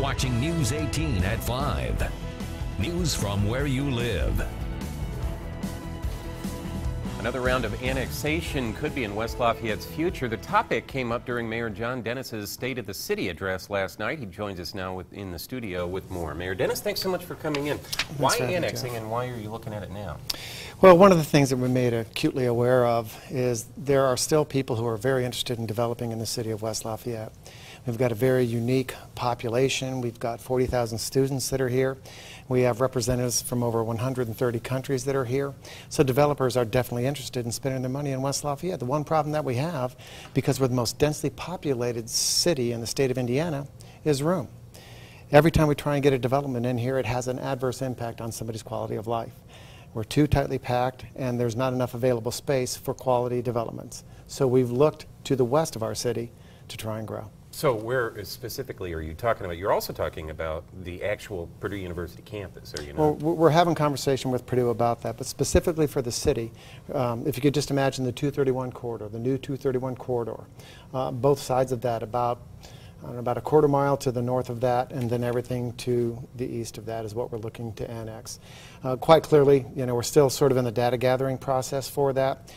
watching News 18 at 5. News from where you live. Another round of annexation could be in West Lafayette's future. The topic came up during Mayor John Dennis's State of the City address last night. He joins us now in the studio with more. Mayor Dennis, thanks so much for coming in. Why annexing and why are you looking at it now? Well, one of the things that we're made acutely aware of is there are still people who are very interested in developing in the city of West Lafayette. We've got a very unique population. We've got 40,000 students that are here. We have representatives from over 130 countries that are here. So developers are definitely interested in spending their money in West Lafayette. The one problem that we have, because we're the most densely populated city in the state of Indiana, is room. Every time we try and get a development in here, it has an adverse impact on somebody's quality of life. We're too tightly packed, and there's not enough available space for quality developments. So we've looked to the west of our city to try and grow. So where specifically are you talking about? You're also talking about the actual Purdue University campus, are you not? Well, we're having conversation with Purdue about that, but specifically for the city, if you could just imagine the 231 corridor, the new 231 corridor, both sides of that, about a quarter mile to the north of that, and then everything to the east of that is what we're looking to annex. Quite clearly, we're still sort of in the data gathering process for that.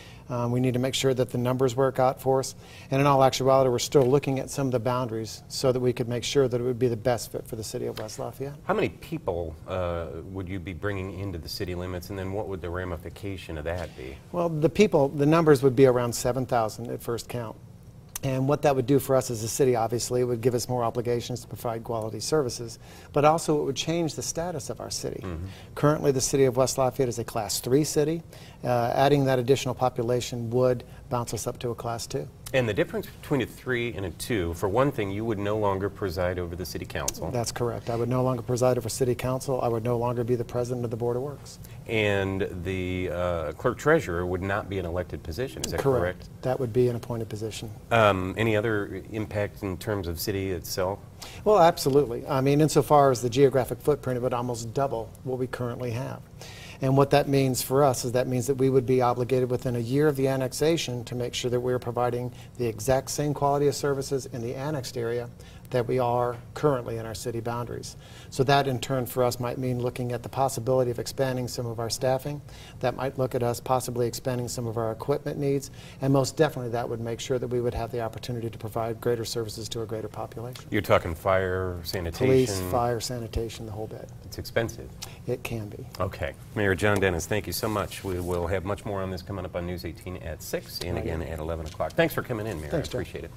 We need to make sure that the numbers work out for us. And in all actuality, we're still looking at some of the boundaries so that we could make sure that it would be the best fit for the city of West Lafayette. How many people would you be bringing into the city limits, and then what would the ramification of that be? Well, the numbers would be around 7,000 at first count. And what that would do for us as a city, obviously, it would give us more obligations to provide quality services, but also it would change the status of our city. Currently, the city of West Lafayette is a Class 3 city. Adding that additional population would bounce us up to a Class 2. And the difference between a 3 and a 2, for one thing, you would no longer preside over the city council. That's correct. I would no longer preside over city council. I would no longer be the president of the Board of Works. And the clerk-treasurer would not be an elected position, is that correct? That would be an appointed position. Any other impact in terms of city itself? Well, absolutely. I mean, insofar as the geographic footprint, it would almost double what we currently have. And what that means for us is that means that we would be obligated within a year of the annexation to make sure that we're providing the exact same quality of services in the annexed area that we are currently in our city boundaries. So that in turn for us might mean looking at the possibility of expanding some of our staffing. That might look at us possibly expanding some of our equipment needs, and most definitely that would make sure that we would have the opportunity to provide greater services to a greater population. You're talking fire, sanitation? Police, fire, sanitation, the whole bit. It's expensive. It can be. Okay. Mayor John Dennis, thank you so much. We will have much more on this coming up on News 18 at 6 and again at 11 o'clock. Thanks for coming in, Mayor. Thanks, I appreciate it.